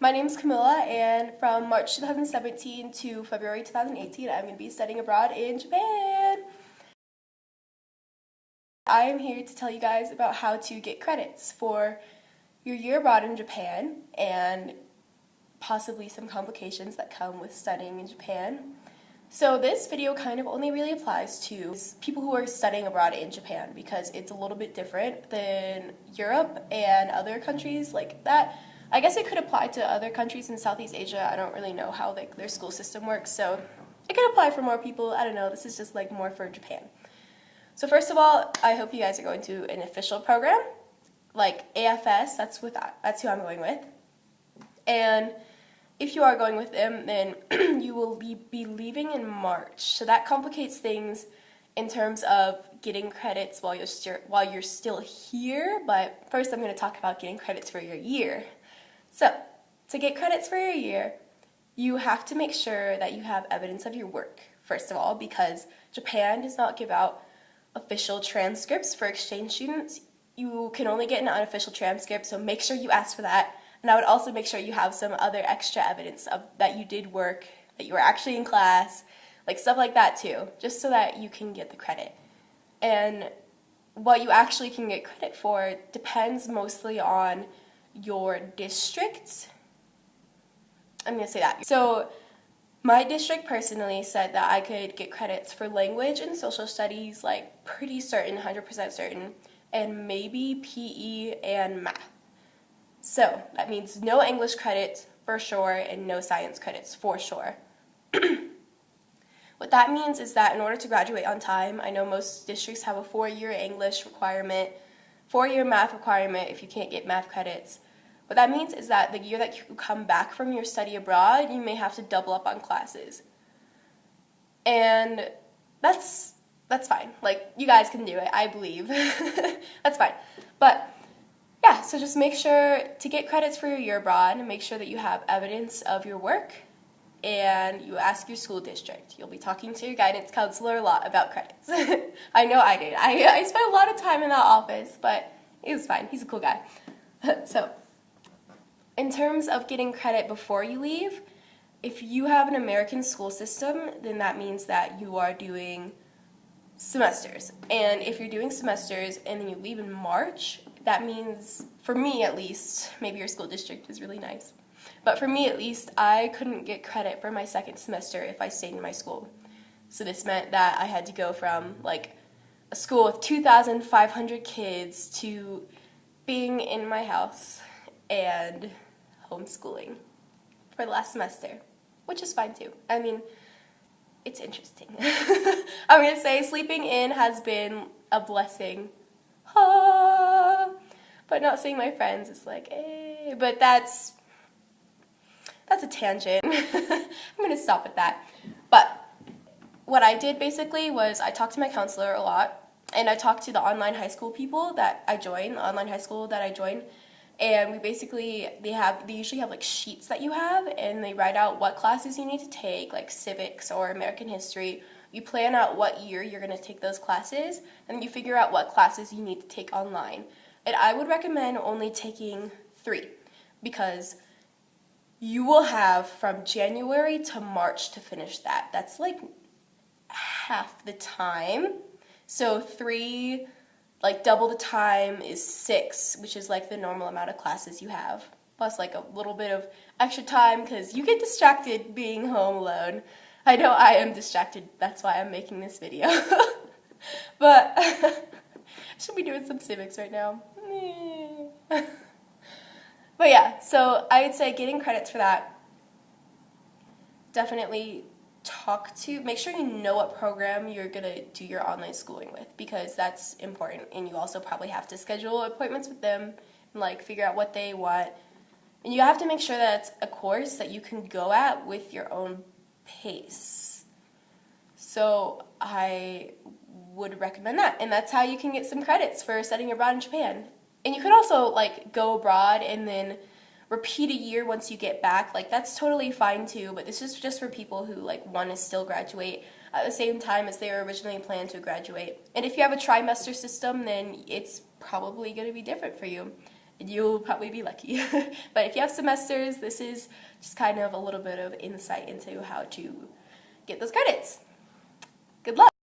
My name is Camilla, and from March 2017 to February 2018, I'm going to be studying abroad in Japan. I am here to tell you guys about how to get credits for your year abroad in Japan and possibly some complications that come with studying in Japan. So this video kind of only really applies to people who are studying abroad in Japan because it's a little bit different than Europe and other countries like that. I guess it could apply to other countries in Southeast Asia. I don't really know how their school system works, so it could apply for more people. I don't know. This is just like more for Japan. So first of all, I hope you guys are going to an official program like AFS. That's who I'm going with. And if you are going with them, then you will be leaving in March. So that complicates things in terms of getting credits while you're still here. But first, I'm going to talk about getting credits for your year. So to get credits for your year, you have to make sure that you have evidence of your work, first of all, because Japan does not give out official transcripts for exchange students. You can only get an unofficial transcript, so make sure you ask for that. And I would also make sure you have some other extra evidence of that you did work, that you were actually in class, like stuff like that too, just so that you can get the credit. And what you actually can get credit for depends mostly on your district. I'm going to say that. So my district personally said that I could get credits for language and social studies, like pretty certain, 100% certain, and maybe PE and math. So that means no English credits for sure and no science credits for sure. What that means is that in order to graduate on time, I know most districts have a 4-year English requirement, 4-year math requirement if you can't get math credits. What that means is that the year that you come back from your study abroad, you may have to double up on classes. And that's fine. Like, you guys can do it, I believe. That's fine. But yeah, so just make sure to get credits for your year abroad and make sure that you have evidence of your work and you ask your school district. You'll be talking to your guidance counselor a lot about credits. I know I did. I spent a lot of time in that office, but it was fine. He's a cool guy. So, in terms of getting credit before you leave, if you have an American school system, then that means that you are doing semesters. And if you're doing semesters and then you leave in March, that means, for me at least, maybe your school district is really nice, but for me at least, I couldn't get credit for my second semester if I stayed in my school. So this meant that I had to go from like a school with 2,500 kids to being in my house and homeschooling for the last semester, which is fine too. I mean, it's interesting. I'm going to say sleeping in has been a blessing. But not seeing my friends is like, eh. But that's a tangent. I'm going to stop at that. But what I did basically was I talked to my counselor a lot, and I talked to the online high school people that I joined, and they usually have like sheets that you have, and they write out what classes you need to take, like civics or American history. You plan out what year you're going to take those classes, and you figure out what classes you need to take online. And I would recommend only taking 3, because you will have from January to March to finish that. That's like half the time. So 3, like double the time is 6, which is like the normal amount of classes you have, plus like a little bit of extra time because you get distracted being home alone. I know I am distracted, that's why I'm making this video. But I should be doing some civics right now. But yeah, so I would say getting credits for that, definitely make sure you know what program you're going to do your online schooling with, because that's important, and you also probably have to schedule appointments with them and like figure out what they want. And you have to make sure that it's a course that you can go at with your own pace. So I would recommend that, and that's how you can get some credits for studying abroad in Japan. And you could also like go abroad and then repeat a year once you get back. Like, that's totally fine too, but this is just for people who like want to still graduate at the same time as they were originally planned to graduate. And if you have a trimester system, then it's probably going to be different for you. and you'll probably be lucky. But if you have semesters, this is just kind of a little bit of insight into how to get those credits. Good luck!